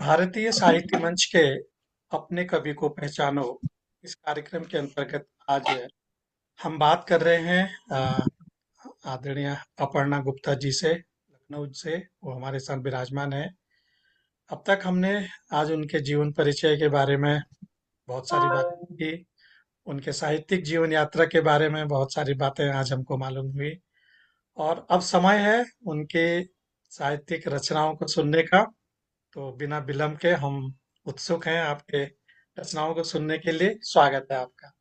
भारतीय साहित्य मंच के अपने कवि को पहचानो इस कार्यक्रम के अंतर्गत आज हम बात कर रहे हैं आदरणीय अपर्णा गुप्ता जी से, लखनऊ से। वो हमारे साथ विराजमान है। अब तक हमने आज उनके जीवन परिचय के बारे में बहुत सारी बातें की। उनके साहित्यिक जीवन यात्रा के बारे में बहुत सारी बातें आज हमको मालूम हुई। और अब समय है उनके साहित्यिक रचनाओं को सुनने का। तो बिना विलंब के हम उत्सुक हैं आपके रचनाओं को सुनने के लिए। स्वागत है आपका।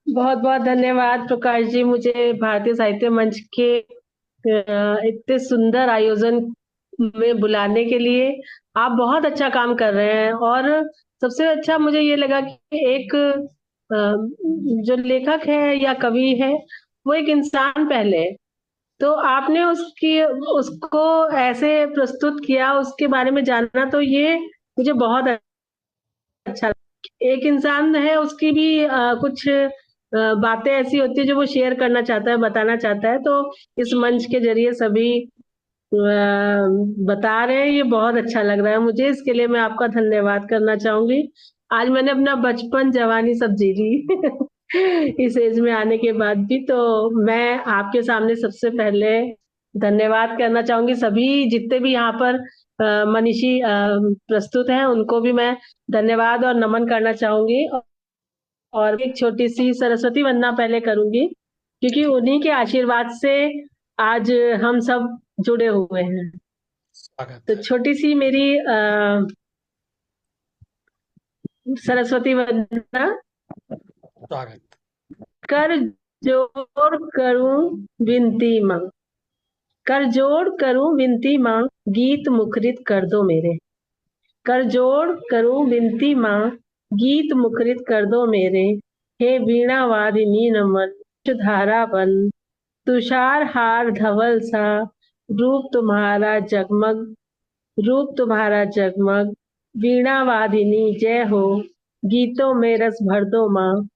बहुत बहुत धन्यवाद प्रकाश जी, मुझे भारतीय साहित्य मंच के इतने सुंदर आयोजन में बुलाने के लिए। आप बहुत अच्छा काम कर रहे हैं और सबसे अच्छा मुझे ये लगा कि एक जो लेखक है या कवि है वो एक इंसान पहले है। तो आपने उसकी उसको ऐसे प्रस्तुत किया, उसके बारे में जाना, तो ये मुझे बहुत अच्छा लगा। एक इंसान है, उसकी भी कुछ बातें ऐसी होती है जो वो शेयर करना चाहता है, बताना चाहता है। तो इस मंच के जरिए सभी बता रहे हैं, ये बहुत अच्छा लग रहा है मुझे। इसके लिए मैं आपका धन्यवाद करना चाहूंगी। आज मैंने अपना बचपन जवानी सब जी ली इस एज में आने के बाद भी। तो मैं आपके सामने सबसे पहले धन्यवाद करना चाहूंगी। सभी जितने भी यहाँ पर मनीषी प्रस्तुत हैं, उनको भी मैं धन्यवाद और नमन करना चाहूंगी। और एक छोटी सी सरस्वती वंदना पहले करूंगी, क्योंकि उन्हीं के आशीर्वाद से आज हम सब जुड़े हुए हैं। स्वागत तो है। छोटी सी मेरी सरस्वती वंदना। स्वागत। कर जोड़ करूं विनती मांग, कर जोड़ करूं विनती मांग, गीत मुखरित कर दो मेरे। कर जोड़ करूं विनती मांग, गीत मुखरित कर दो मेरे। हे वीणा वादिनी नमन, धारा बन, तुषार हार धवल सा, रूप तुम्हारा जगमग, रूप तुम्हारा जगमग। वीणा वादिनी जय हो, गीतों में रस भर दो माँ,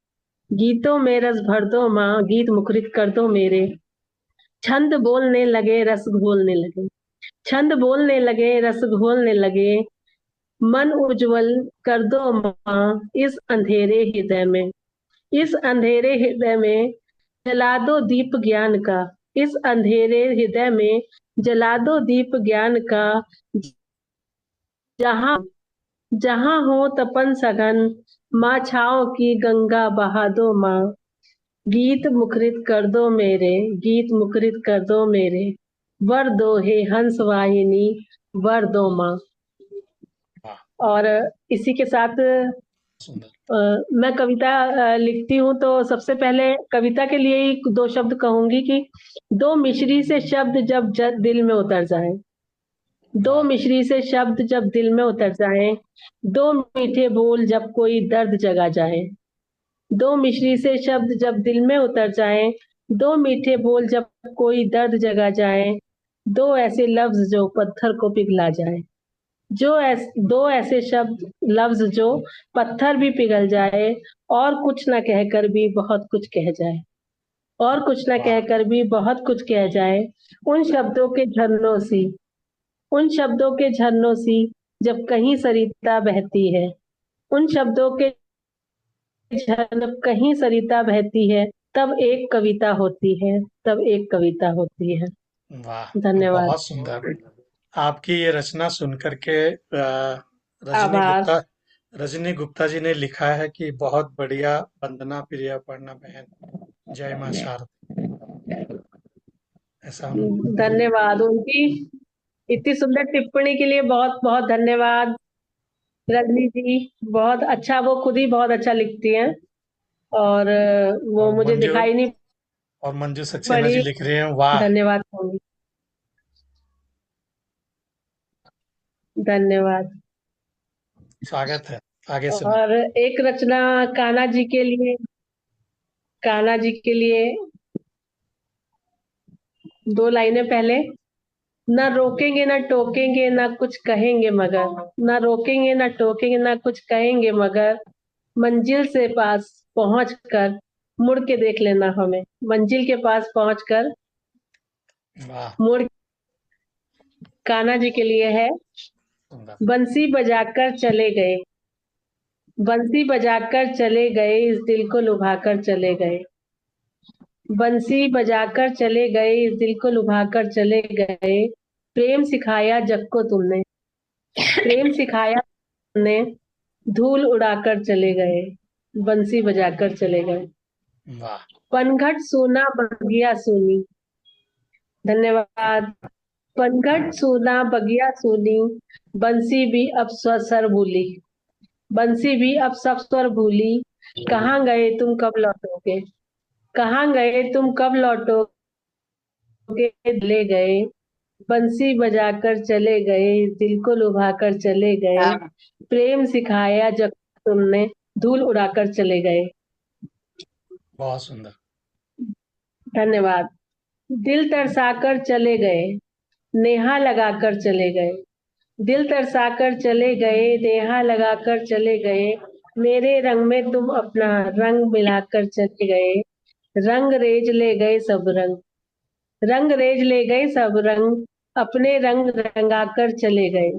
गीतों में रस भर दो माँ, गीत मुखरित कर दो मेरे। छंद बोलने लगे रस घोलने लगे, छंद बोलने लगे रस घोलने लगे। मन उज्जवल कर दो माँ इस अंधेरे हृदय में, इस अंधेरे हृदय में जला दो दीप ज्ञान का, इस अंधेरे हृदय में जला दो दीप ज्ञान का। जहाँ जहाँ हो तपन सघन, माँ छाओ की गंगा बहा दो माँ। गीत मुखरित कर दो मेरे, गीत मुखरित कर दो मेरे। वर दो हे हंस वाहिनी, वर दो माँ। वाह। और इसी के साथ सुंदर। मैं कविता लिखती हूँ, तो सबसे पहले कविता के लिए ही दो शब्द कहूंगी कि दो मिश्री से शब्द जब दिल में उतर जाए, दो वाह। मिश्री से शब्द जब दिल में उतर जाए, दो मीठे बोल जब कोई दर्द जगा जाए, दो मिश्री से शब्द जब दिल में उतर जाए, दो मीठे बोल जब कोई दर्द जगा जाए, दो ऐसे लफ्ज जो पत्थर को पिघला जाए, दो ऐसे शब्द लफ्ज जो पत्थर भी पिघल जाए। और कुछ ना कहकर भी बहुत कुछ कह जाए, और कुछ ना वाह। कहकर भी बहुत कुछ कह जाए। उन शब्दों के झरनों सी, उन शब्दों के झरनों सी जब कहीं सरिता बहती है, उन शब्दों के जब कहीं सरिता बहती है, तब एक कविता होती है, तब एक कविता होती है। वाह। धन्यवाद। बहुत सुंदर। आपकी ये रचना सुन करके रजनी आभार। गुप्ता रजनी गुप्ता जी ने लिखा है कि बहुत बढ़िया वंदना प्रिय अपर्णा बहन, जय मां शारदा। ऐसा धन्यवाद उनकी इतनी सुंदर टिप्पणी के लिए, बहुत बहुत धन्यवाद रजनी जी। बहुत अच्छा, वो खुद ही बहुत अच्छा लिखती हैं। और वो और मुझे मंजू दिखाई नहीं और मंजू सक्सेना जी पड़ी। लिख रहे हैं, वाह। धन्यवाद कहूंगी। धन्यवाद। स्वागत है। आगे सुने। और एक रचना कान्हा जी के लिए, कान्हा जी के लिए दो लाइनें पहले। ना रोकेंगे ना टोकेंगे ना कुछ कहेंगे मगर, ना रोकेंगे ना टोकेंगे ना कुछ कहेंगे मगर, मंजिल से पास पहुंच कर मुड़ के देख लेना हमें, मंजिल के पास पहुंच कर वाह। मुड़ कान्हा जी के लिए है। सुंदर। बंसी बजाकर चले गए, बंसी बजाकर चले गए, इस दिल को लुभाकर चले गए। बंसी बजाकर चले गए, इस दिल को लुभाकर चले गए। प्रेम सिखाया जग को तुमने, प्रेम सिखाया तुमने, धूल उड़ाकर चले गए। बंसी बजाकर चले गए। वाह। पनघट सोना बगिया सोनी। धन्यवाद। पनघट सोना बगिया सोनी, बंसी भी अब स्वर भूली, बंसी भी अब सब स्वर भूली। कहाँ गए तुम कब लौटोगे, कहाँ गए तुम कब लौटोगे, ले गए। बंसी बजाकर चले गए, दिल को लुभाकर चले गए। प्रेम सिखाया जब तुमने, धूल उड़ाकर चले गए। बहुत सुंदर। धन्यवाद। दिल तरसाकर चले गए, नेहा लगाकर चले गए। दिल तरसाकर चले गए, नेहा लगाकर चले गए। मेरे रंग में तुम अपना रंग मिलाकर चले गए। रंग रेज ले गए सब रंग, रंग रेज ले गए सब रंग। अपने रंग रंगाकर चले गए,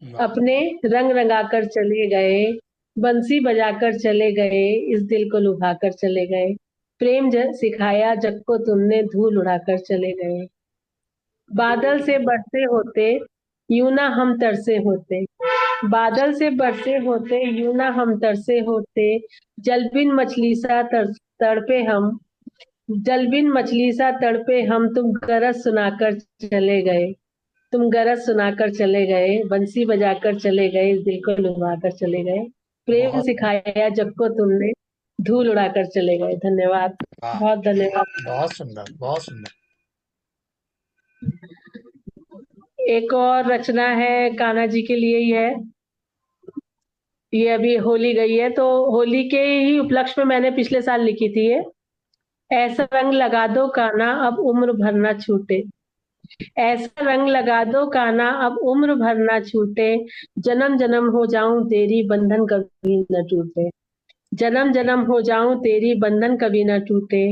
वाह। अपने रंग रंगाकर चले गए। बंसी बजाकर चले गए, इस दिल को लुभाकर चले गए। प्रेम सिखाया जग को तुमने, धूल उड़ाकर चले गए। बादल से बरसे होते, यूं ना हम तरसे होते। बादल से बरसे होते, यूं ना हम तरसे होते। जल बिन मछली सा तड़पे हम, जल बिन मछली सा तड़पे हम। तुम गरज सुनाकर चले गए, तुम गरज सुनाकर चले गए। बंसी बजाकर चले गए, इस दिल को लुभाकर चले गए। प्रेम बहुत। सिखाया जग को तुमने, धूल उड़ाकर चले गए। धन्यवाद। वाह। बहुत धन्यवाद। बहुत सुंदर, बहुत सुंदर। एक और रचना है, कान्हा जी के लिए ही है। ये अभी होली गई है तो होली के ही उपलक्ष्य में मैंने पिछले साल लिखी थी ये। ऐसा रंग लगा दो कान्हा अब उम्र भर ना छूटे, ऐसा रंग लगा दो कान्हा अब उम्र भर ना छूटे। जन्म जन्म हो जाऊं तेरी बंधन कभी न टूटे, जन्म जन्म हो जाऊं तेरी बंधन कभी न टूटे।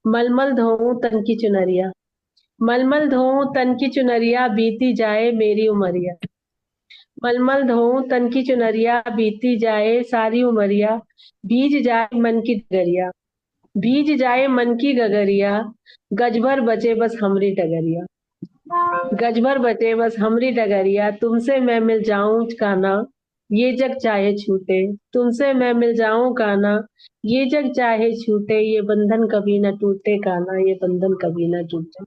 मलमल धोऊं तन की चुनरिया, मलमल धोऊं तन की चुनरिया, बीती जाए मेरी उमरिया। मलमल धोऊं तन की चुनरिया, बीती जाए सारी उमरिया। भीज जाए मन की डगरिया, भीज जाए मन की गगरिया। गज भर बचे बस हमरी डगरिया, गज भर बचे बस हमरी डगरिया। तुमसे मैं मिल जाऊं कान्हा, ये जग चाहे छूटे। तुमसे मैं मिल जाऊं कान्हा, ये जग चाहे छूटे। ये बंधन कभी न टूटे कान्हा, ये बंधन कभी न टूटे।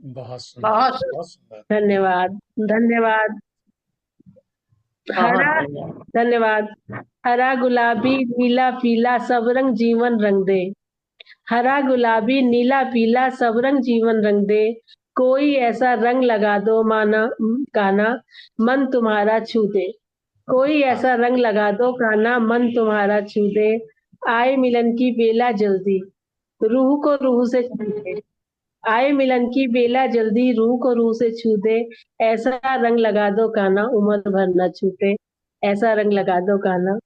बहुत सुंदर, बहुत बहुत सुंदर। धन्यवाद। धन्यवाद। हरा, धन्यवाद। हरा गुलाबी नीला पीला सब रंग जीवन रंग दे, हरा गुलाबी नीला पीला सब रंग जीवन रंग दे। कोई ऐसा रंग लगा दो माना कान्हा, मन तुम्हारा छू दे। कोई हाँ। ऐसा रंग लगा दो कान्हा, मन तुम्हारा छू दे। आए मिलन की बेला जल्दी, रूह को रूह से छू दे। आए मिलन की बेला जल्दी, रूह को रूह से छू दे। ऐसा रंग लगा दो कान्हा उम्र भर न छूटे, ऐसा रंग लगा दो कान्हा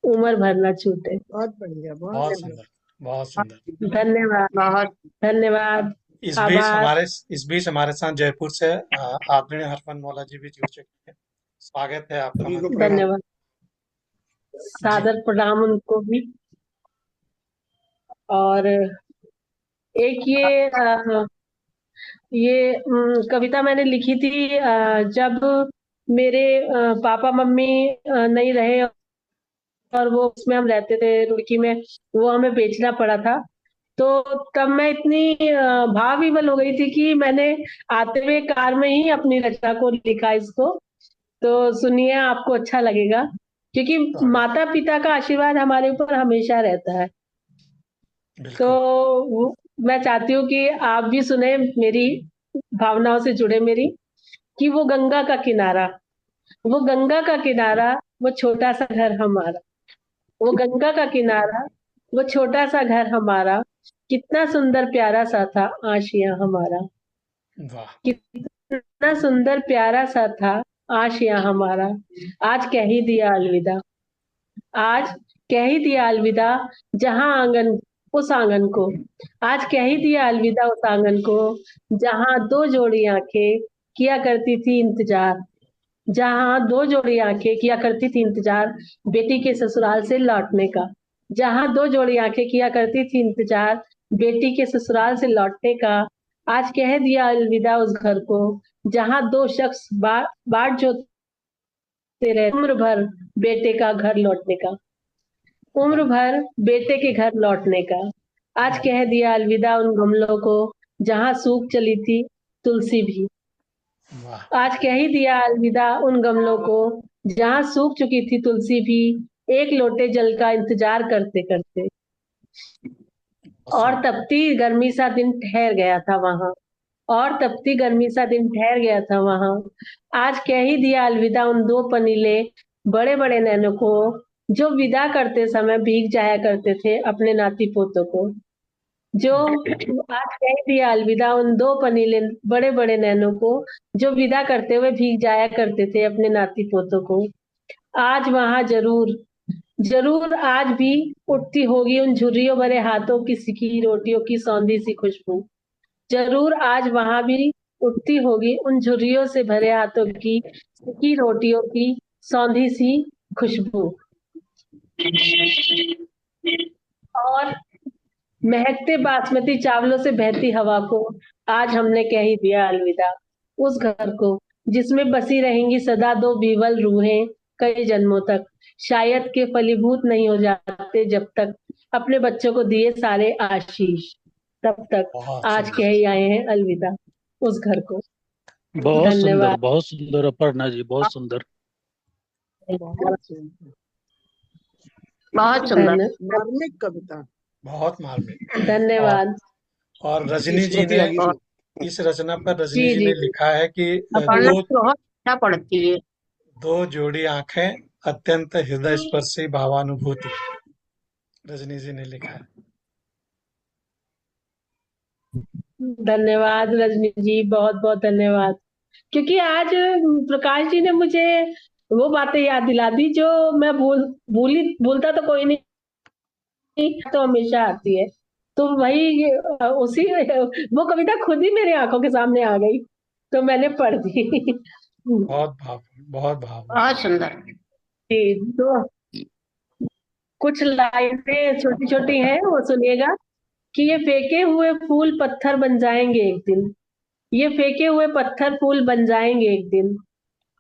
उम्र भर न छूटे। बहुत बढ़िया, बहुत बहुत बढ़िया। सुंदर, बहुत सुंदर। धन्यवाद, बहुत धन्यवाद। आभार। इस बीच हमारे साथ जयपुर से आदरणीय हरफन मौला जी भी जुड़ चुके हैं। स्वागत है आपका मंच पर। धन्यवाद। जी। सादर प्रणाम उनको भी। और एक ये कविता मैंने लिखी थी जब मेरे पापा मम्मी नहीं रहे, और वो उसमें हम रहते थे रुड़की में, वो हमें बेचना पड़ा था। तो तब मैं इतनी भाव विवल हो गई थी कि मैंने आते हुए कार में ही अपनी रचना को लिखा इसको। तो सुनिए, आपको अच्छा लगेगा, क्योंकि माता पिता का आशीर्वाद हमारे ऊपर हमेशा रहता है। तो बिल्कुल। मैं चाहती हूँ कि आप भी सुने, मेरी भावनाओं से जुड़े मेरी। कि वो गंगा का किनारा, वो गंगा का किनारा, वो छोटा सा घर हमारा। वो गंगा का किनारा, वो छोटा सा घर हमारा। कितना सुंदर प्यारा सा था आशियां हमारा, वाह। कितना सुंदर प्यारा सा था आशियां हमारा। आज कह ही दिया अलविदा, आज कह ही दिया अलविदा, जहां आंगन, उस आंगन को। आज कह ही दिया अलविदा उस आंगन को, जहां दो जोड़ी आंखें किया करती थी इंतजार। जहां दो जोड़ी आंखें किया करती थी इंतजार बेटी के ससुराल से लौटने का। जहां दो जोड़ी आंखें किया करती थी इंतजार बेटी के ससुराल से लौटने का। आज कह दिया अलविदा उस घर को, जहां दो शख्स बाट जोते रहे उम्र भर बेटे का घर लौटने का। उम्र भर बेटे के घर लौटने का। आज कह दिया अलविदा उन गमलों को, जहां सूख चली थी तुलसी भी। वाह। आज कह ही दिया अलविदा उन गमलों को, जहां सूख चुकी थी तुलसी भी, एक लोटे जल का इंतजार करते करते। और सुंदर। तपती गर्मी सा दिन ठहर गया था वहां। और तपती गर्मी सा दिन ठहर गया था वहां। आज कह ही दिया अलविदा उन दो पनीले बड़े बड़े नैनों को, जो विदा करते समय भीग जाया करते थे अपने नाती पोतों को। जो आज कह ही दिया अलविदा उन दो पनीले बड़े बड़े नैनों को, जो विदा करते हुए भीग जाया करते थे अपने नाती पोतों को। आज वहां जरूर जरूर आज भी उठती होगी उन झुर्रियों भरे हाथों की सिकी रोटियों की सौंधी सी खुशबू। जरूर आज वहां भी उठती होगी उन झुर्रियों से भरे हाथों की सिकी रोटियों की सौंधी सी खुशबू। और महकते बासमती चावलों से बहती हवा को आज हमने कह ही दिया अलविदा। उस घर को जिसमें बसी रहेंगी सदा दो बीवल रूहें कई जन्मों तक, शायद के फलीभूत नहीं हो जाते जब तक अपने बच्चों को दिए सारे आशीष। तब तक बहुत आज सुंदर। कह ही आए हैं अलविदा उस घर को। बहुत धन्यवाद। सुंदर अपर्णा जी, बहुत सुंदर। बहुत सुंदर, बहुत सुंदर, धन्य मार्मिक कविता। बहुत मार्मिक। और धन्यवाद। और रजनी जी स्मृति ने आ गई थी। इस रचना पर जी रजनी जी जी ने जी। लिखा है कि अपर्णा दो बहुत अच्छा पढ़ती है। दो जोड़ी आंखें, अत्यंत हृदय स्पर्शी भावानुभूति। रजनी जी ने लिखा है। धन्यवाद रजनी जी, बहुत बहुत धन्यवाद। क्योंकि आज प्रकाश जी ने मुझे वो बातें याद दिला दी जो मैं भूलता तो कोई नहीं, तो हमेशा आती है। तो वही उसी वो कविता खुद ही मेरी आंखों के सामने आ गई, तो मैंने पढ़ दी। बहुत भाव, बहुत भाव। बहुत सुंदर। जी, तो कुछ लाइनें छोटी छोटी हैं, वो सुनिएगा कि ये फेंके हुए फूल पत्थर बन जाएंगे एक दिन। ये फेंके हुए पत्थर फूल बन जाएंगे एक दिन।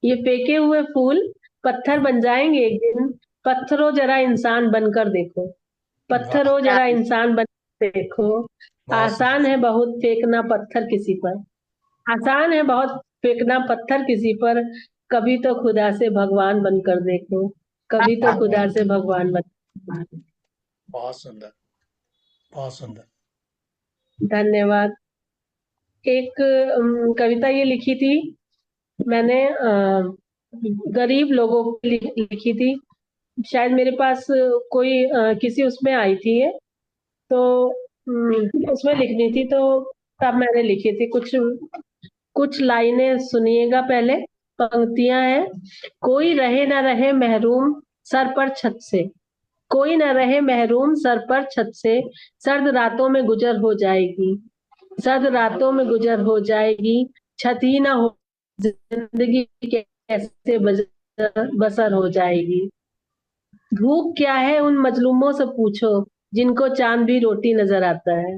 ये फेंके हुए फूल पत्थर बन जाएंगे एक दिन। पत्थरों जरा इंसान बनकर देखो। वाह। पत्थरों जरा इंसान बन देखो। बहुत आसान सुंदर। है बहुत फेंकना पत्थर किसी पर। आसान है बहुत फेंकना पत्थर किसी पर। कभी तो खुदा से भगवान बनकर देखो। कभी तो खुदा से भगवान बन। बहुत सुंदर। बहुत सुंदर। धन्यवाद। एक कविता ये लिखी थी मैंने, गरीब लोगों के लिए लिखी थी। शायद मेरे पास कोई किसी उसमें आई थी ये, तो उसमें लिखनी थी, तो तब मैंने लिखी थी। कुछ कुछ लाइनें सुनिएगा पहले। पंक्तियां हैं। कोई रहे न रहे महरूम सर पर छत से। कोई न रहे महरूम सर पर छत से। सर्द रातों में गुजर हो जाएगी। सर्द रातों में गुजर हो जाएगी। छत ही ना हो जिंदगी कैसे बसर हो जाएगी। भूख क्या है उन मजलूमों से पूछो, जिनको चांद भी रोटी नजर आता है।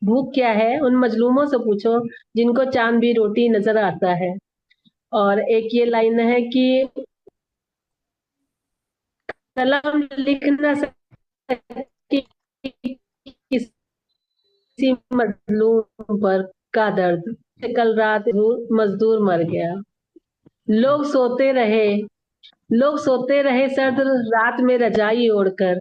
भूख क्या है उन मजलूमों से पूछो, जिनको चांद भी रोटी नजर आता है। और एक ये लाइन है कि कलम लिख न सकी किसी मजलूम पर का दर्द, कल रात मजदूर मर गया। लोग सोते रहे लोग सोते रहे सर्द रात में रजाई ओढ़कर।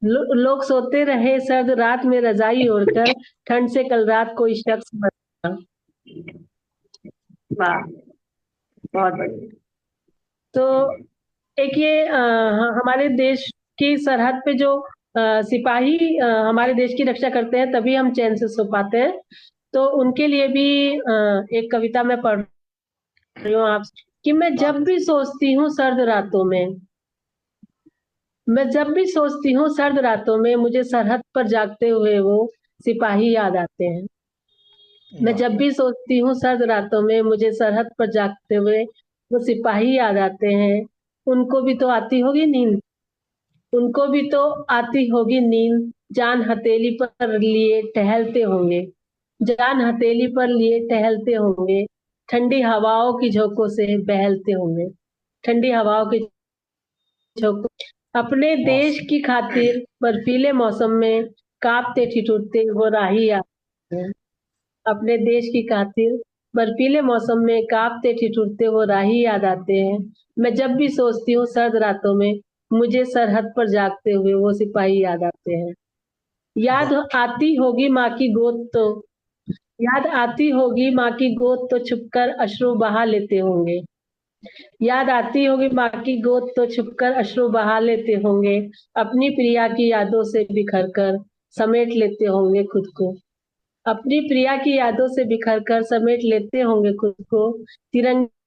लोग सोते रहे सर्द रात में रजाई ओढ़कर। ठंड से कल रात कोई शख्स मर गया। वाह, बहुत बढ़िया। तो एक ये हमारे देश की सरहद पे जो सिपाही हमारे देश की रक्षा करते हैं, तभी हम चैन से सो पाते हैं। तो उनके लिए भी एक कविता मैं पढ़ रही हूँ आप, कि मैं जब भी सोचती हूँ सर्द रातों में मुझे सरहद पर जागते हुए वो सिपाही याद आते हैं। मैं वाह। जब भी सोचती हूँ सर्द रातों में मुझे सरहद पर जागते हुए वो सिपाही याद आते हैं। उनको भी तो आती होगी नींद, उनको भी तो आती होगी नींद। जान हथेली पर लिए टहलते होंगे, जान हथेली पर लिए टहलते होंगे। ठंडी हवाओं की झोंकों से बहलते होंगे, ठंडी हवाओं की झोंकों। अपने बहुत देश की खातिर बर्फीले मौसम में कांपते ठिठुरते वो राही आते हैं। अपने देश की खातिर बर्फीले मौसम में कांपते ठिठुरते वो राही याद आते हैं। मैं जब भी सोचती हूँ सर्द रातों में मुझे सरहद पर जागते हुए वो सिपाही याद आते हैं। याद वाह। आती होगी माँ की गोद तो, याद आती होगी माँ की गोद तो छुपकर अश्रु बहा लेते होंगे। याद आती होगी माँ की गोद तो छुपकर अश्रु बहा लेते होंगे। अपनी प्रिया की यादों से बिखर कर समेट लेते होंगे खुद को, अपनी प्रिया की यादों से बिखर कर समेट लेते होंगे खुद को। तिरंगे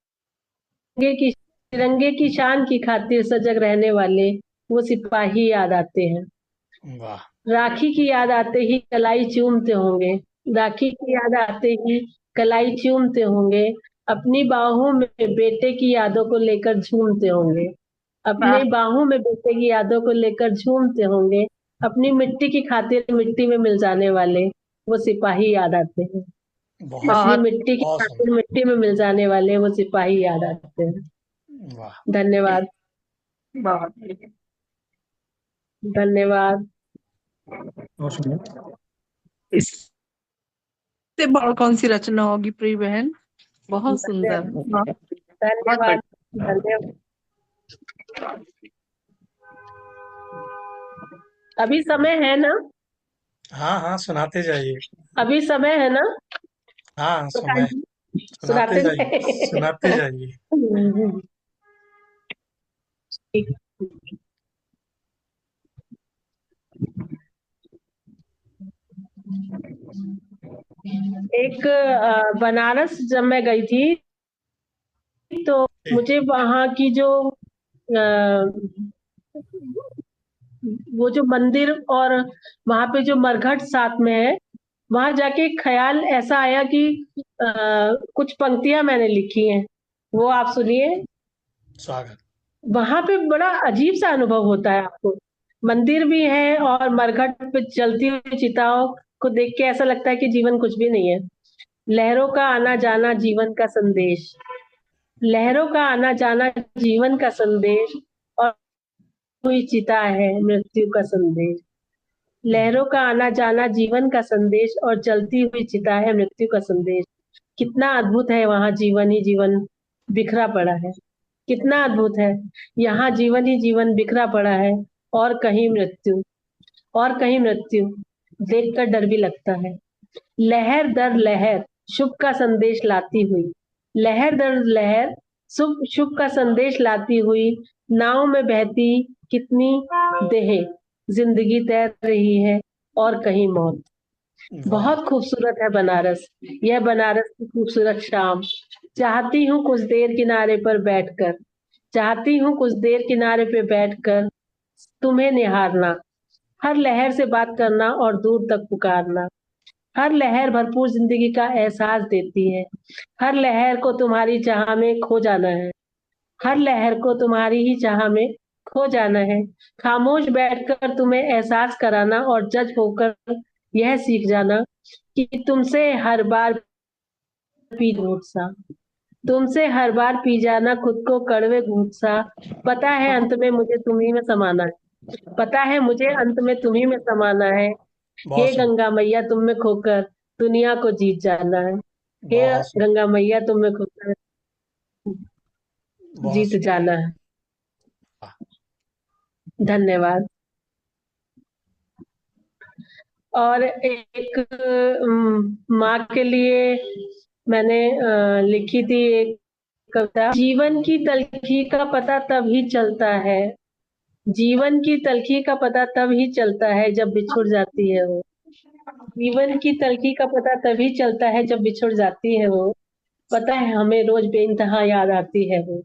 की शान की खातिर सजग रहने वाले वो सिपाही याद आते हैं। वाह। राखी की याद आते ही कलाई चूमते होंगे, राखी की याद आते ही कलाई चूमते होंगे। अपनी बाहों में बेटे की यादों को लेकर झूमते होंगे, अपने वाह बाहों में बेटे की यादों को लेकर झूमते होंगे। अपनी मिट्टी की खातिर मिट्टी में मिल जाने वाले वो सिपाही याद आते हैं। बहुत अपनी बहुत सुंदर। मिट्टी की बहुत खातिर सुंदर। मिट्टी में मिल जाने वाले वो सिपाही याद आते हैं। वाह। धन्यवाद। बहुत बढ़िया। धन्यवाद। बहुत सुंदर। इससे बड़ कौन सी रचना होगी प्रिय बहन। बहुत सुंदर। बहुत बहुत धन्यवाद। बढ़िया। धन्यवाद। अभी समय है ना? हाँ हाँ, सुनाते जाइए। अभी समय है ना? हाँ, प्रकाश समय। जी, सुनाते सुनाते जाइए, रहे। सुनाते जाइए। ठीक। एक बनारस जब मैं गई थी तो ठीक। मुझे वहाँ की जो वो जो मंदिर और वहां पे जो मरघट साथ में है, वहां जाके एक ख्याल ऐसा आया कि कुछ पंक्तियां मैंने लिखी हैं, वो आप सुनिए। स्वागत। वहां पे बड़ा अजीब सा अनुभव होता है आपको। मंदिर भी है और मरघट पे जलती हुई चिताओं को देख के ऐसा लगता है कि जीवन कुछ भी नहीं है। लहरों का आना जाना जीवन का संदेश, लहरों का आना जाना जीवन का संदेश, और हुई चिता है मृत्यु का संदेश। लहरों का आना जाना जीवन का संदेश और जलती हुई चिता है मृत्यु का संदेश। कितना अद्भुत है, वहां जीवन ही जीवन बिखरा पड़ा है। कितना अद्भुत है, यहाँ जीवन ही जीवन बिखरा पड़ा है। और कहीं मृत्यु, और कहीं मृत्यु, देखकर डर भी लगता है। लहर दर लहर शुभ का संदेश लाती हुई, लहर दर लहर शुभ शुभ का संदेश लाती हुई, नाव में बहती कितनी देहें, जिंदगी तैर रही है और कहीं मौत। वाह। बहुत खूबसूरत है बनारस, यह बनारस की खूबसूरत शाम। चाहती हूँ कुछ देर किनारे पर बैठकर, चाहती हूँ कुछ देर किनारे पे बैठकर तुम्हें निहारना, हर लहर से बात करना और दूर तक पुकारना। हर लहर भरपूर जिंदगी का एहसास देती है, हर लहर को तुम्हारी चाह में खो जाना है, हर लहर को तुम्हारी ही चाह में खो जाना है। खामोश बैठकर तुम्हें एहसास कराना और जज होकर यह सीख जाना कि तुमसे हर बार पी घूट सा, तुमसे हर बार पी जाना खुद को कड़वे घूट सा। पता है अंत में मुझे तुम्ही में समाना है, पता है मुझे अंत में तुम्ही में समाना है। बहुत हे सुंदर। गंगा मैया तुम में खोकर दुनिया को जीत जाना है, हे बहुत सुंदर। गंगा मैया तुम में खोकर बहुत जीत सुंदर। जाना है। धन्यवाद। और एक माँ के लिए मैंने लिखी थी एक कविता। जीवन की तलखी का पता तब ही चलता है, जीवन की तलखी का पता तब ही चलता है जब बिछुड़ जाती है वो। जीवन की तलखी का पता तभी चलता है जब बिछुड़ जाती है वो। पता है हमें रोज बेइंतहा याद आती है वो,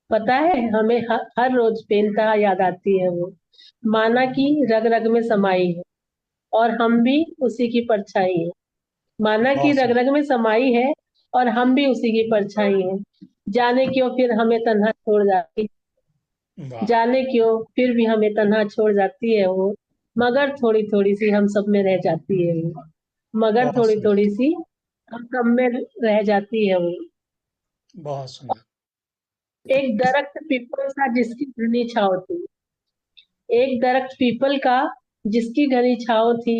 पता है हमें हर रोज बेइंतहा याद आती है वो। माना कि रग रग में समाई है और हम भी उसी की परछाई है। माना कि बहुत रग सुंदर। रग में समाई है और हम भी उसी की परछाई हैं। जाने क्यों फिर हमें तन्हा छोड़ जाती, वाह। जाने क्यों फिर भी हमें तन्हा छोड़ जाती है वो, मगर थोड़ी थोड़ी सी हम सब में रह जाती है वो, मगर बहुत थोड़ी सुंदर। थोड़ी सी हम सब में रह जाती है वो। बहुत सुंदर। एक दरख्त पीपल सा जिसकी घनी छाँव थी, एक दरख्त पीपल का जिसकी घनी छाँव थी,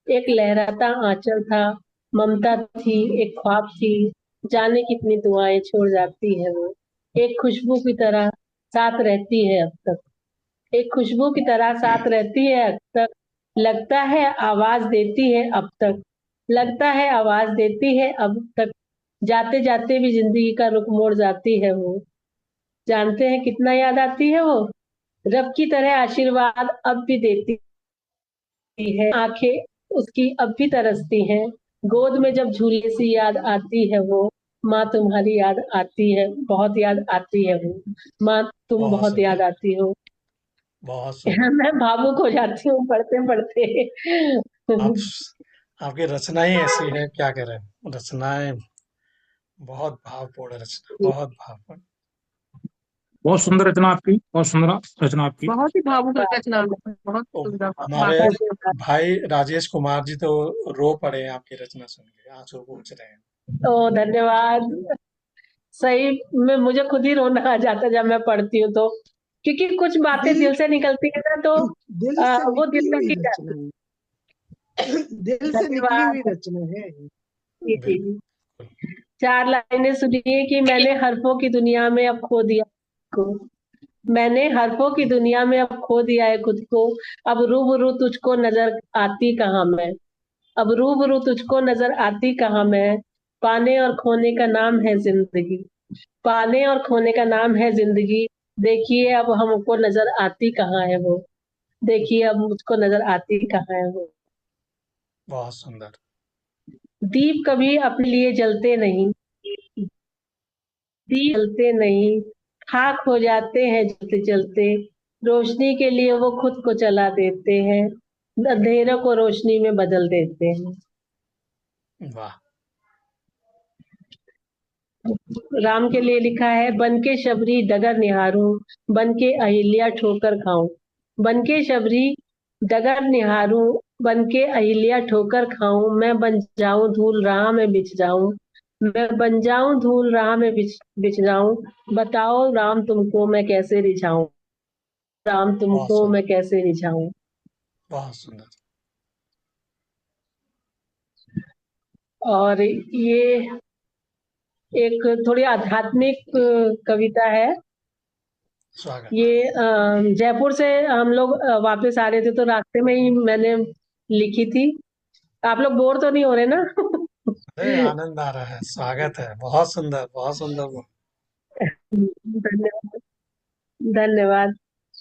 एक लहराता आंचल था, ममता थी, एक ख्वाब थी, जाने कितनी दुआएं छोड़ जाती है वो, एक खुशबू की तरह साथ रहती है अब तक, एक खुशबू की तरह साथ रहती है अब तक, लगता है आवाज देती है अब तक, लगता है आवाज देती है अब तक, जाते जाते भी जिंदगी का रुख मोड़ जाती है वो, जानते हैं कितना याद आती है वो, रब की तरह आशीर्वाद अब भी देती है, आंखें उसकी अब भी तरसती हैं, गोद में जब झूले सी याद आती है वो, माँ तुम्हारी याद आती है, बहुत याद आती है वो, माँ तुम बहुत बहुत याद सुंदर। आती हो। बहुत सुंदर। मैं भावुक हो जाती हूँ पढ़ते पढ़ते। आप आपकी रचना ही ऐसी है, क्या करें। रचनाएं बहुत भावपूर्ण रचना, बहुत भावपूर्ण। बहुत सुंदर रचना आपकी, बहुत सुंदर रचना आपकी। बहुत ही भावुक रचना है, बहुत तो सुंदर हमारे वाकई। भाई राजेश कुमार जी तो रो पड़े हैं आपकी रचना सुन के, आंसू पूछ रहे हैं। तो धन्यवाद। सही में मुझे खुद ही रोना आ जाता है जब मैं पढ़ती हूँ तो, क्योंकि कुछ बातें दिल दिल से निकलती है ना तो दिल से वो निकली दिल तक हुई ही रचना जाती है। दिल है। से निकली धन्यवाद। हुई रचना है। जी, जी, बिल्कुल। जी। 4 लाइनें सुनिए कि मैंने हर्फों की दुनिया में अब खो दिया को, मैंने हर्फों की दुनिया में अब खो दिया है खुद को, अब रूबरू तुझको नजर आती कहाँ मैं, अब रूबरू तुझको नजर आती कहाँ मैं, पाने और खोने का नाम है जिंदगी, पाने और खोने का नाम है जिंदगी, देखिए अब हमको नजर आती कहाँ है वो, देखिए अब मुझको नजर आती कहाँ है वो। बहुत सुंदर। दीप कभी अपने लिए जलते नहीं, दीप जलते नहीं, खाक हो जाते हैं जलते जलते, रोशनी के लिए वो खुद को जला देते हैं, अंधेरों को रोशनी में बदल देते हैं। वाह। राम के लिए लिखा है, बन के शबरी डगर निहारूं, बन के अहिल्या ठोकर खाऊं, बन के शबरी डगर निहारूं, बन के अहिल्या ठोकर खाऊं, मैं बन जाऊं धूल राह में बिछ जाऊं, मैं बन जाऊं धूल राह में बिछ बिछ जाऊं, बताओ राम तुमको मैं कैसे रिझाऊं, राम बहुत तुमको सुंदर। मैं कैसे रिझाऊं। बहुत सुंदर। और ये एक थोड़ी आध्यात्मिक कविता है। स्वागत। ये जयपुर से हम लोग वापस आ रहे थे तो रास्ते में ही मैंने लिखी थी। आप लोग बोर तो नहीं हो रहे ना? अरे आनंद आ रहा है, स्वागत है, बहुत सुंदर, बहुत सुंदर। धन्यवाद। धन्यवाद।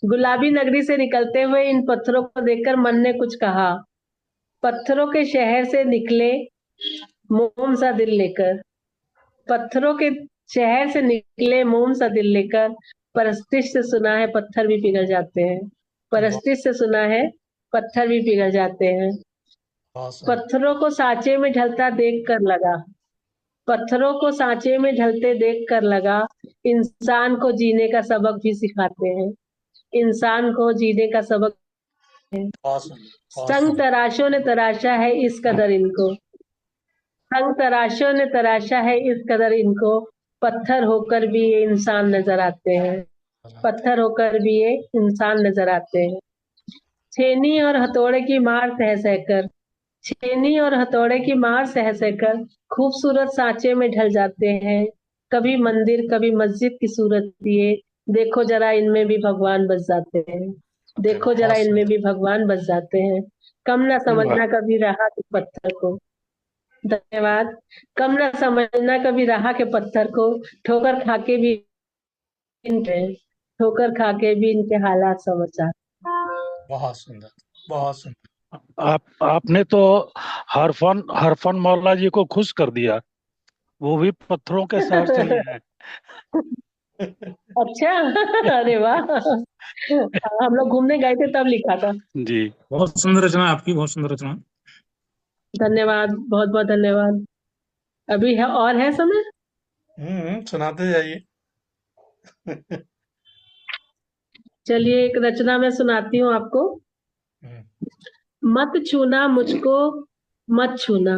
गुलाबी नगरी से निकलते हुए इन पत्थरों को देखकर मन ने कुछ कहा, पत्थरों के शहर से निकले मोम सा दिल लेकर, पत्थरों के शहर से निकले मोम सा दिल लेकर, परस्तिश से सुना है पत्थर भी पिघल जाते हैं, बहुत परस्तिश से सुना है पत्थर भी पिघल जाते हैं। बहुत सुंदर। पत्थरों को सांचे में ढलता देख कर लगा, पत्थरों को सांचे में ढलते देख कर लगा, इंसान को जीने का सबक भी सिखाते हैं, इंसान को जीने का सबक है। बहुत सुंदर। बहुत संग सुंदर। तराशों ने तराशा है इस कदर इनको, संग तराशों ने तराशा है इस कदर इनको, पत्थर होकर भी ये इंसान नजर आते हैं, बनाते पत्थर होकर भी ये इंसान नजर आते हैं। छेनी और हथौड़े की मार सह सहकर, छेनी और हथौड़े की मार सह सहकर खूबसूरत सांचे में ढल जाते हैं, कभी मंदिर कभी मस्जिद की सूरत दिए, देखो जरा इनमें भी भगवान बस जाते हैं, हैं, देखो जरा बहुत इनमें सुंदर। भी भगवान बस जाते हैं। कम ना वाह। समझना कभी रहा के पत्थर को, धन्यवाद। कम ना समझना कभी रहा के पत्थर को, ठोकर खाके भी इनके ठोकर खाके भी इनके हालात समझ जाते। बहुत सुंदर। बहुत सुंदर। आपने तो हरफन मौला जी को खुश कर दिया। वो भी पत्थरों के शहर से लिए हैं। अच्छा। अरे वाह, हम लोग घूमने गए थे तब लिखा था। जी। बहुत सुंदर रचना आपकी, बहुत सुंदर रचना। धन्यवाद, बहुत बहुत धन्यवाद। अभी है और है समय? सुनाते जाइए। चलिए एक रचना मैं सुनाती हूँ आपको। हम्म, मत छूना मुझको, मत छूना,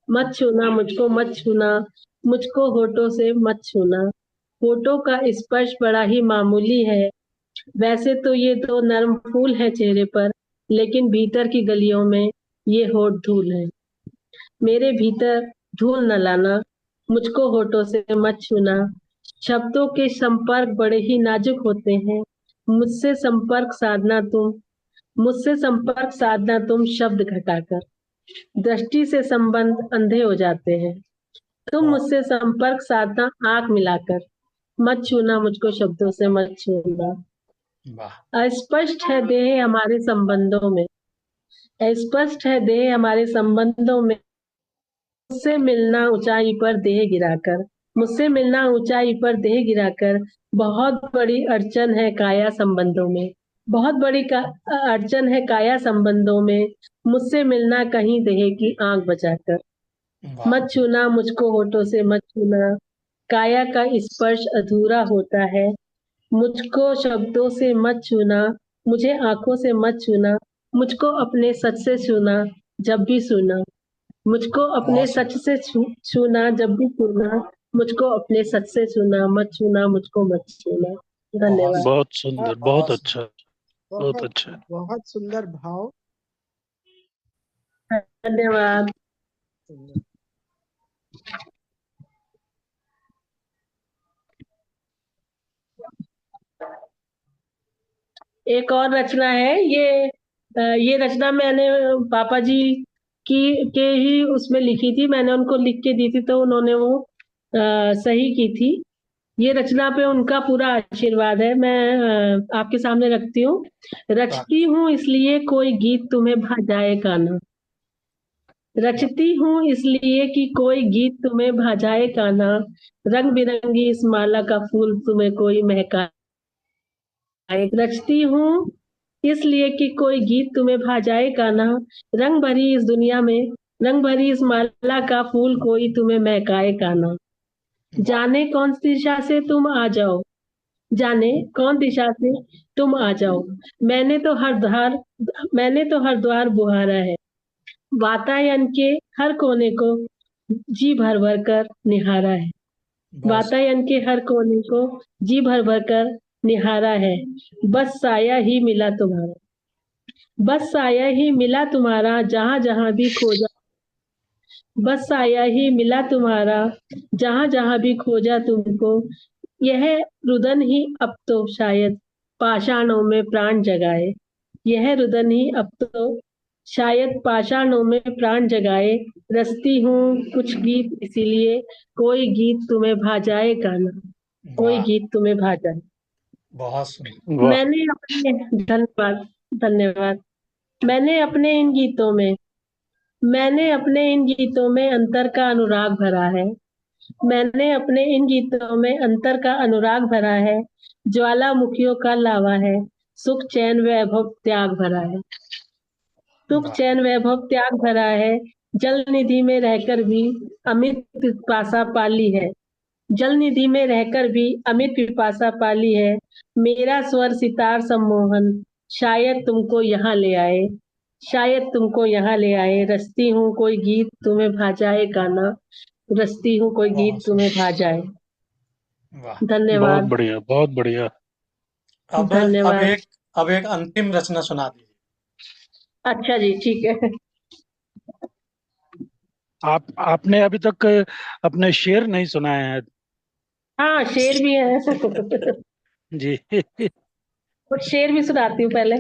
मत छूना मुझको, मत छूना, मुझको होठों से मत छूना। होठों का स्पर्श बड़ा ही मामूली है, वैसे तो ये दो नर्म फूल है चेहरे पर, लेकिन भीतर की गलियों में ये होठ धूल है। मेरे भीतर धूल न लाना, मुझको होठों से मत छूना। शब्दों के संपर्क बड़े ही नाजुक होते हैं, मुझसे संपर्क साधना तुम, मुझसे संपर्क साधना तुम शब्द घटाकर। दृष्टि से संबंध अंधे हो जाते हैं, तुम वाह मुझसे संपर्क साधना आंख मिलाकर। मत छूना मुझको, शब्दों से मत छूना। वाह। अस्पष्ट है देह हमारे संबंधों में, अस्पष्ट है देह हमारे संबंधों में। मुझसे मिलना ऊंचाई पर देह गिराकर, मुझसे मिलना ऊंचाई पर देह गिराकर। बहुत बड़ी अड़चन है काया संबंधों में, बहुत बड़ी अड़चन है काया संबंधों में। मुझसे मिलना कहीं देह की आंख बचाकर। वाह मत छूना मुझको होठों से मत छूना, काया का स्पर्श अधूरा होता है। मुझको शब्दों से मत छूना, मुझे आंखों से मत छूना, मुझको अपने सच से छूना जब भी सुना, मुझको अपने बहुत सच सुंदर। से छूना जब भी छूना, मुझको अपने सच से छूना, मत छूना मुझको, मत छूना। बहुत धन्यवाद। बहुत हाँ, सुंदर, बहुत बहुत अच्छा, सुंदर। बहुत बहुत अच्छा। बहुत सुंदर भाव। धन्यवाद। सुंदर। एक और रचना है ये रचना मैंने पापा जी की के ही उसमें लिखी थी, मैंने उनको लिख के दी थी तो उन्होंने वो सही की थी। ये रचना पे उनका पूरा आशीर्वाद है, मैं आपके सामने रखती हूँ। वाह रचती हूँ इसलिए कोई गीत तुम्हें भा जाए काना, वाह। रचती हूँ इसलिए कि कोई गीत तुम्हें भा जाए काना। रंग बिरंगी इस माला का फूल तुम्हें कोई महकाए। रचती हूँ इसलिए कि कोई गीत तुम्हें भा जाए काना। रंग भरी इस दुनिया में, रंग भरी इस माला का फूल कोई तुम्हें महकाए काना। वाह जाने कौन सी दिशा से तुम आ जाओ, जाने कौन दिशा से तुम आ जाओ। मैंने तो हर द्वार मैंने तो हर द्वार बुहारा है, वातायन के हर कोने को जी भर भर कर निहारा है। बहुत वातायन के हर कोने को जी भर भर कर निहारा है। बस साया ही मिला तुम्हारा, बस साया ही मिला तुम्हारा, जहां जहां भी खोजा। बस साया ही मिला तुम्हारा, जहां जहां भी खोजा तुमको। यह रुदन ही अब तो शायद पाषाणों में प्राण जगाए। यह रुदन ही अब तो शायद पाषाणों में प्राण जगाए। रचती हूँ कुछ गीत इसीलिए कोई गीत तुम्हें भा जाए गाना, कोई वाह। गीत तुम्हें भा जाए। बहुत सुंदर। वाह। मैंने अपने धन्यवाद, धन्यवाद। मैंने अपने इन गीतों में मैंने अपने इन गीतों में अंतर का अनुराग भरा है। मैंने अपने इन गीतों में अंतर का अनुराग भरा है। ज्वालामुखियों का लावा है, सुख चैन वैभव त्याग भरा है। सुख वाह चैन वैभव त्याग भरा है। जल निधि में रहकर भी अमित पिपासा पाली है। जल निधि में रहकर भी अमित पिपासा पाली है। मेरा स्वर सितार सम्मोहन शायद तुमको यहाँ ले आए, शायद तुमको यहाँ ले आए। रचती हूँ कोई गीत तुम्हें भा जाए गाना, रचती हूँ कोई बहुत गीत तुम्हें सुंदर। भा जाए। वाह। बहुत धन्यवाद। बढ़िया, बहुत बढ़िया। अब धन्यवाद। एक अंतिम रचना सुना दीजिए। अच्छा जी, ठीक है। आपने अभी तक अपने शेर नहीं सुनाए हैं। हाँ, शेर भी है। जी। कुछ शेर भी सुनाती हूँ पहले।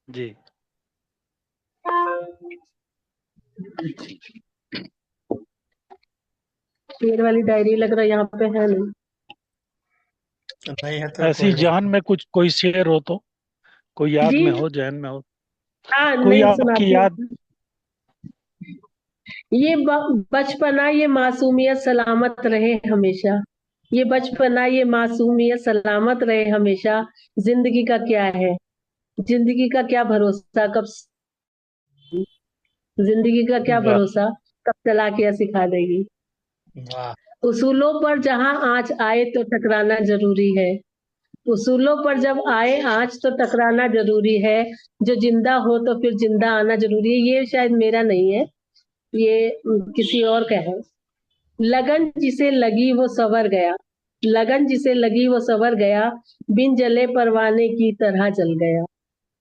जी। शेर वाली डायरी लग रहा है यहाँ पे है नहीं। नहीं है तो ऐसी कोई बात जहन में कुछ कोई शेर हो तो, कोई याद जी, में हो, जहन में हो, हाँ कोई नहीं आपकी सुनाती याद। हूँ। बचपना ये मासूमियत सलामत रहे हमेशा। ये बचपना ये मासूमियत सलामत रहे हमेशा। जिंदगी का क्या है, जिंदगी का क्या भरोसा कब। जिंदगी का क्या वाह भरोसा, कब चला क्या सिखा देगी। वाह। उसूलों पर जहां आँच आए तो टकराना जरूरी है। उसूलों पर जब आए आँच तो टकराना जरूरी है। जो जिंदा हो तो फिर जिंदा आना जरूरी है। ये शायद मेरा नहीं है, ये किसी और का है। लगन जिसे लगी वो संवर गया। लगन जिसे लगी वो संवर गया। बिन जले परवाने की तरह जल गया।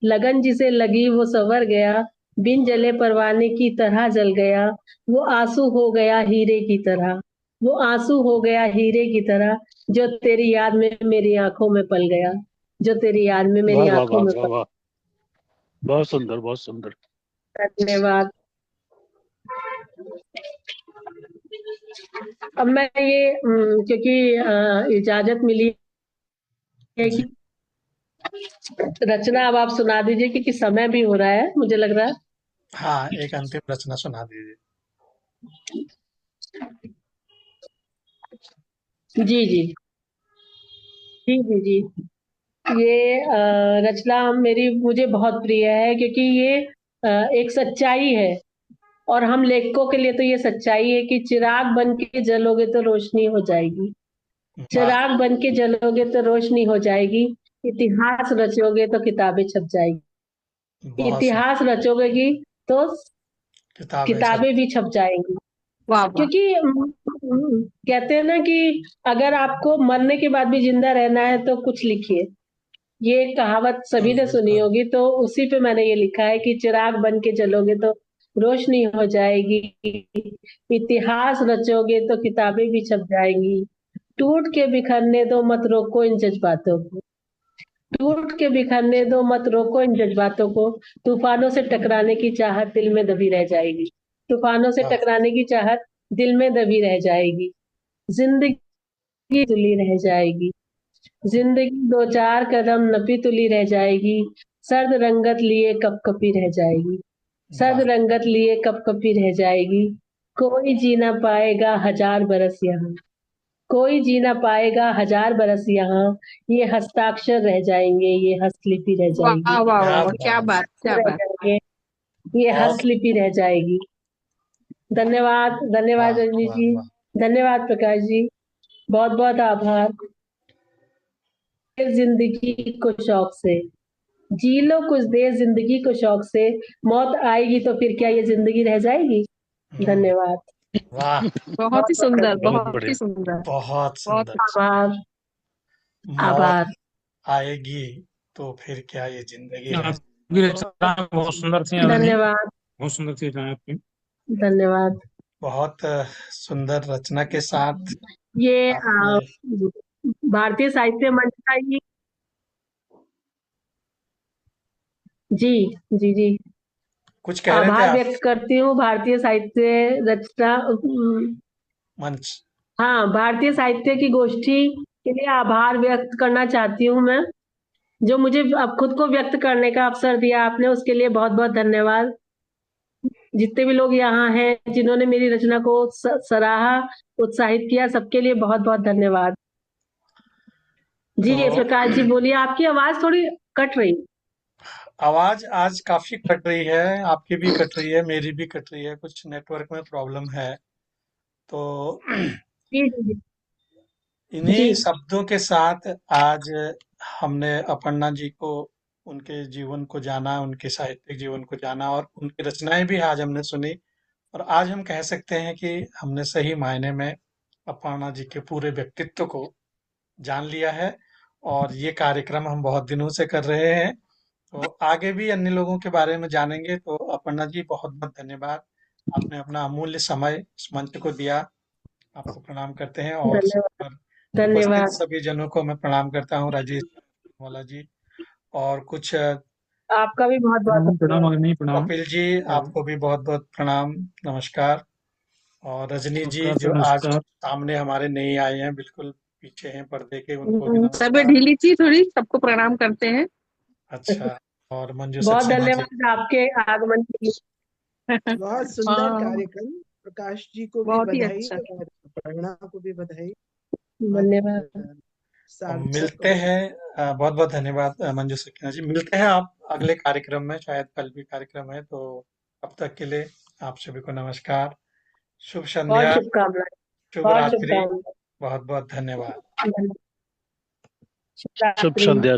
लगन जिसे लगी वो संवर गया। बिन जले परवाने की तरह जल गया। वो आंसू हो गया हीरे की तरह। वो आंसू हो गया हीरे की तरह। जो तेरी याद में मेरी आंखों में पल गया। जो तेरी याद में मेरी वाह वाह आंखों वाह में वाह पल। वाह, बहुत सुंदर बहुत सुंदर। धन्यवाद। अब मैं ये क्योंकि इजाजत मिली है जी। कि रचना अब आप सुना दीजिए, क्योंकि समय भी हो रहा है मुझे लग रहा है। हाँ, एक अंतिम रचना सुना दीजिए। जी जी जी जी जी। ये रचना मेरी मुझे बहुत प्रिय है, क्योंकि ये एक सच्चाई है। और हम लेखकों के लिए तो ये सच्चाई है कि चिराग बन के जलोगे तो रोशनी हो जाएगी। वाह। चिराग बन के जलोगे तो रोशनी हो जाएगी। इतिहास रचोगे तो किताबें छप जाएगी। बहुत सुंदर। इतिहास रचोगे की तो किताबें सब। किताबें भी छप जाएंगी। वाह वाह। क्योंकि कहते हैं ना कि अगर आपको मरने के बाद भी जिंदा रहना है तो कुछ लिखिए। ये कहावत सभी बिल्कुल ने सुनी बिल्कुल। होगी, तो उसी पे मैंने ये लिखा है कि चिराग बन के जलोगे तो रोशनी हो जाएगी। इतिहास रचोगे तो किताबें भी छप जाएंगी। टूट के बिखरने दो मत रोको इन जज्बातों को। टूट के बिखरने दो मत रोको इन जज्बातों को। तूफानों से टकराने की चाहत दिल में दबी रह जाएगी। तूफानों से वाह। टकराने की चाहत दिल में दबी रह जाएगी। जिंदगी तुली रह जाएगी। जिंदगी दो चार कदम नपी तुली रह जाएगी। सर्द रंगत लिए कपकपी रह जाएगी। सर्द वाह। रंगत लिए कपकपी रह जाएगी। कोई जी ना पाएगा हजार बरस यहाँ। कोई जी ना पाएगा हजार बरस यहाँ। ये हस्ताक्षर रह जाएंगे, ये हस्तलिपि रह वाह जाएगी। वाह वाह क्या वाह, क्या बात। बात क्या रह बात। जाएंगे, ये बहुत। हस्तलिपि रह जाएगी। धन्यवाद, धन्यवाद वाह रजनी वाह जी। वाह। धन्यवाद प्रकाश जी। बहुत बहुत आभार। जिंदगी को शौक से जी लो कुछ देर, जिंदगी को शौक से। मौत आएगी तो फिर क्या ये जिंदगी रह जाएगी। हम्म। धन्यवाद। वाह। बहुत बहुत ही बहुत सुंदर, बहुत धन्यवाद। बहुत ही बढ़िया। सुंदर। बहुत बहुत सुंदर। अच्छा। आभार। मौत आभार। आएगी तो फिर क्या ये जिंदगी रह। आपकी बहुत रचना बहुत सुंदर थी अवनी, धन्यवाद। बहुत सुंदर थी रचना आपकी। धन्यवाद। बहुत सुंदर रचना के साथ ये आपने भारतीय साहित्य मंच का ये। जी जी जी। कुछ कह रहे थे आभार आप। व्यक्त करती हूँ भारतीय साहित्य रचना मंच। हाँ, भारतीय साहित्य की गोष्ठी के लिए आभार व्यक्त करना चाहती हूँ मैं। जो मुझे अब खुद को व्यक्त करने का अवसर दिया आपने, उसके लिए बहुत बहुत धन्यवाद। जितने भी लोग यहाँ हैं जिन्होंने मेरी रचना को सराहा, उत्साहित किया, सबके लिए बहुत बहुत धन्यवाद। जी तो प्रकाश जी बोलिए, आपकी आवाज थोड़ी कट रही। आवाज आज काफी कट रही है। आपकी भी कट रही है, मेरी भी कट रही है, कुछ नेटवर्क में प्रॉब्लम है। तो जी जी जी इन्हीं शब्दों के साथ आज हमने अपर्णा जी को, उनके जीवन को जाना, उनके साहित्यिक जीवन को जाना और उनकी रचनाएं भी आज हमने सुनी। और आज हम कह सकते हैं कि हमने सही मायने में अपर्णा जी के पूरे व्यक्तित्व को जान लिया है। और ये कार्यक्रम हम बहुत दिनों से कर रहे हैं, तो आगे भी अन्य लोगों के बारे में जानेंगे। तो अपर्णा जी बहुत बहुत धन्यवाद। आपने अपना अमूल्य समय इस मंच को दिया। आपको प्रणाम करते हैं और धन्यवाद। पर उपस्थित धन्यवाद। सभी जनों को मैं प्रणाम करता हूँ। राजेश वाला जी और कुछ आपका भी बहुत बहुत प्रणाम प्रणाम धन्यवाद। अग्नि प्रणाम। कपिल जी, आपको भी बहुत बहुत प्रणाम, नमस्कार। और रजनी जी नमस्कार जो सर, आज नमस्कार। सामने हमारे नहीं आए हैं, बिल्कुल पीछे हैं पर्दे के, उनको भी सब नमस्कार। ढीली थी थोड़ी, सबको प्रणाम करते हैं। अच्छा। और मंजू बहुत सक्सेना जी। धन्यवाद आपके आगमन के लिए। बहुत सुंदर हाँ, कार्यक्रम। प्रकाश जी को भी बहुत ही बधाई अच्छा। और प्रेरणा को भी बधाई। बहुत धन्यवाद। हम सार्थक मिलते और हैं। बहुत बहुत धन्यवाद मंजू सक्सेना जी। मिलते हैं आप अगले कार्यक्रम में, शायद कल भी कार्यक्रम है, तो अब तक के लिए आप सभी को नमस्कार, शुभ बहुत संध्या, शुभकामनाएं। शुभ बहुत रात्रि, शुभकामनाएं। बहुत बहुत धन्यवाद। शुभ रात्रि। संध्या।